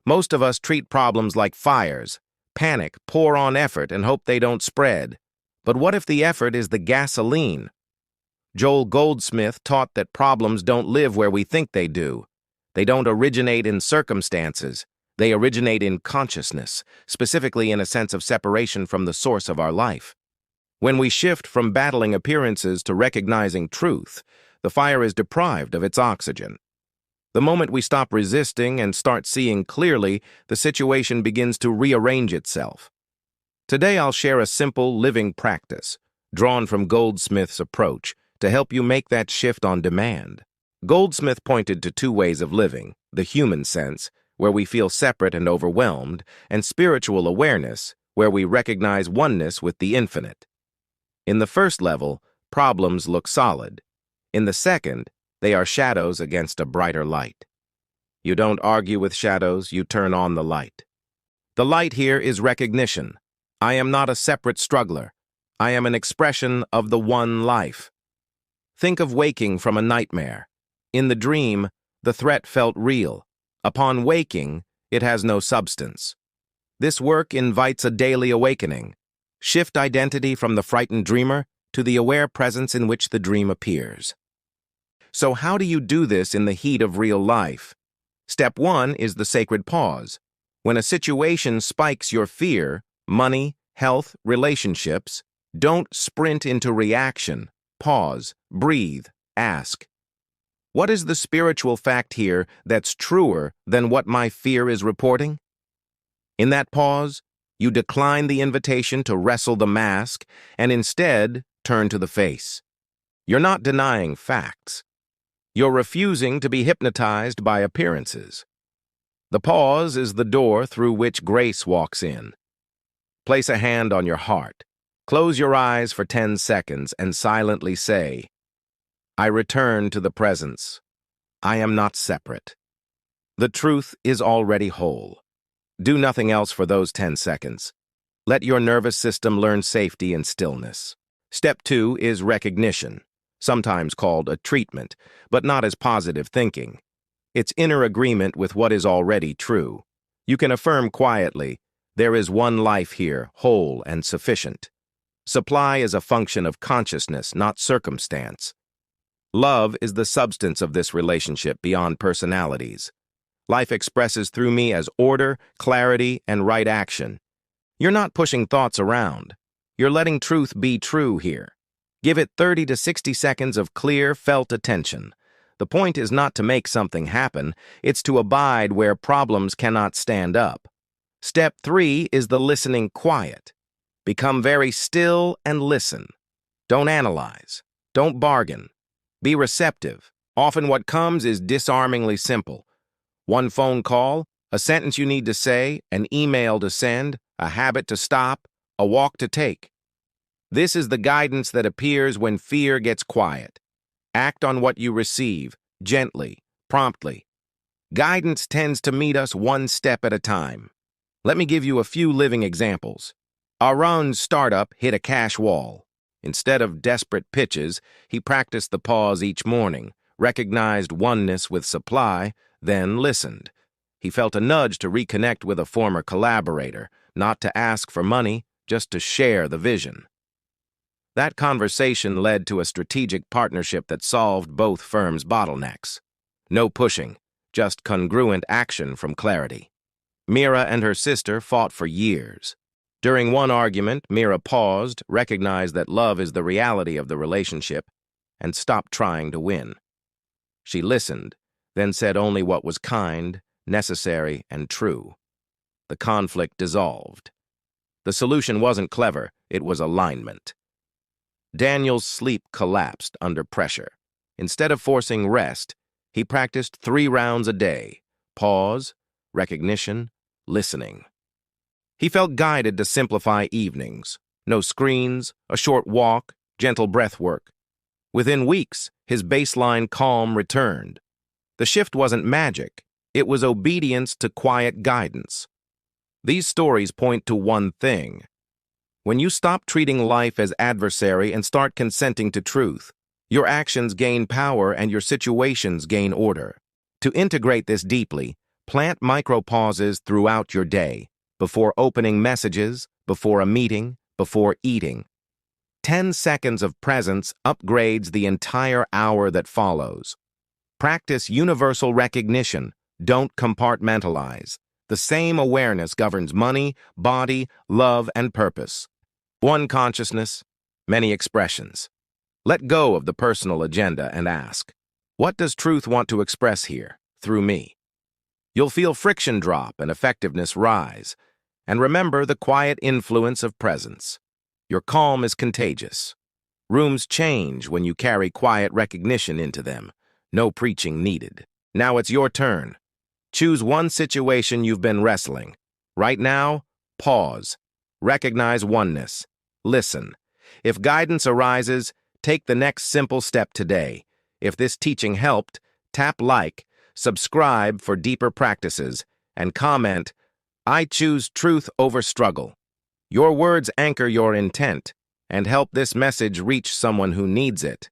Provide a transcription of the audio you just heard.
Most of us treat problems like fires, panic, pour on effort, and hope they don't spread. But what if the effort is the gasoline? Joel Goldsmith taught that problems don't live where we think they do. They don't originate in circumstances. They originate in consciousness, specifically in a sense of separation from the source of our life. When we shift from battling appearances to recognizing truth, the fire is deprived of its oxygen. The moment we stop resisting and start seeing clearly, the situation begins to rearrange itself. Today I'll share a simple living practice, drawn from Goldsmith's approach, to help you make that shift on demand. Goldsmith pointed to two ways of living: the human sense, where we feel separate and overwhelmed, and spiritual awareness, where we recognize oneness with the infinite. In the first level, problems look solid. In the second, they are shadows against a brighter light. You don't argue with shadows, you turn on the light. The light here is recognition. I am not a separate struggler. I am an expression of the one life. Think of waking from a nightmare. In the dream, the threat felt real. Upon waking, it has no substance. This work invites a daily awakening. Shift identity from the frightened dreamer to the aware presence in which the dream appears. So how do you do this in the heat of real life? Step 1 is the sacred pause. When a situation spikes your fear, money, health, relationships, don't sprint into reaction. Pause, breathe, ask. What is the spiritual fact here that's truer than what my fear is reporting? In that pause, you decline the invitation to wrestle the mask and instead turn to the face. You're not denying facts. You're refusing to be hypnotized by appearances. The pause is the door through which grace walks in. Place a hand on your heart. Close your eyes for 10 seconds and silently say, I return to the presence. I am not separate. The truth is already whole. Do nothing else for those 10 seconds. Let your nervous system learn safety and stillness. Step 2 is recognition, sometimes called a treatment, but not as positive thinking. It's inner agreement with what is already true. You can affirm quietly, there is one life here, whole and sufficient. Supply is a function of consciousness, not circumstance. Love is the substance of this relationship beyond personalities. Life expresses through me as order, clarity, and right action. You're not pushing thoughts around. You're letting truth be true here. Give it 30 to 60 seconds of clear, felt attention. The point is not to make something happen, it's to abide where problems cannot stand up. Step 3 is the listening quiet. Become very still and listen. Don't analyze. Don't bargain. Be receptive. Often what comes is disarmingly simple. One phone call, a sentence you need to say, an email to send, a habit to stop, a walk to take. This is the guidance that appears when fear gets quiet. Act on what you receive, gently, promptly. Guidance tends to meet us one step at a time. Let me give you a few living examples. Aaron's startup hit a cash wall. Instead of desperate pitches, he practiced the pause each morning, recognized oneness with supply, then listened. He felt a nudge to reconnect with a former collaborator, not to ask for money, just to share the vision. That conversation led to a strategic partnership that solved both firms' bottlenecks. No pushing, just congruent action from clarity. Mira and her sister fought for years. During one argument, Mira paused, recognized that love is the reality of the relationship, and stopped trying to win. She listened, then said only what was kind, necessary, and true. The conflict dissolved. The solution wasn't clever, it was alignment. Daniel's sleep collapsed under pressure. Instead of forcing rest, he practiced 3 rounds a day: pause, recognition, listening. He felt guided to simplify evenings. No screens, a short walk, gentle breath work. Within weeks, his baseline calm returned. The shift wasn't magic. It was obedience to quiet guidance. These stories point to one thing. When you stop treating life as adversary and start consenting to truth, your actions gain power and your situations gain order. To integrate this deeply, Plant micro-pauses throughout your day, before opening messages, before a meeting, before eating. 10 seconds of presence upgrades the entire hour that follows. Practice universal recognition. Don't compartmentalize. The same awareness governs money, body, love, and purpose. One consciousness, many expressions. Let go of the personal agenda and ask, what does truth want to express here, through me? You'll feel friction drop and effectiveness rise. And remember the quiet influence of presence. Your calm is contagious. Rooms change when you carry quiet recognition into them. No preaching needed. Now it's your turn. Choose one situation you've been wrestling. Right now, pause. Recognize oneness. Listen. If guidance arises, take the next simple step today. If this teaching helped, tap like, subscribe for deeper practices, and comment, I choose truth over struggle. Your words anchor your intent and help this message reach someone who needs it.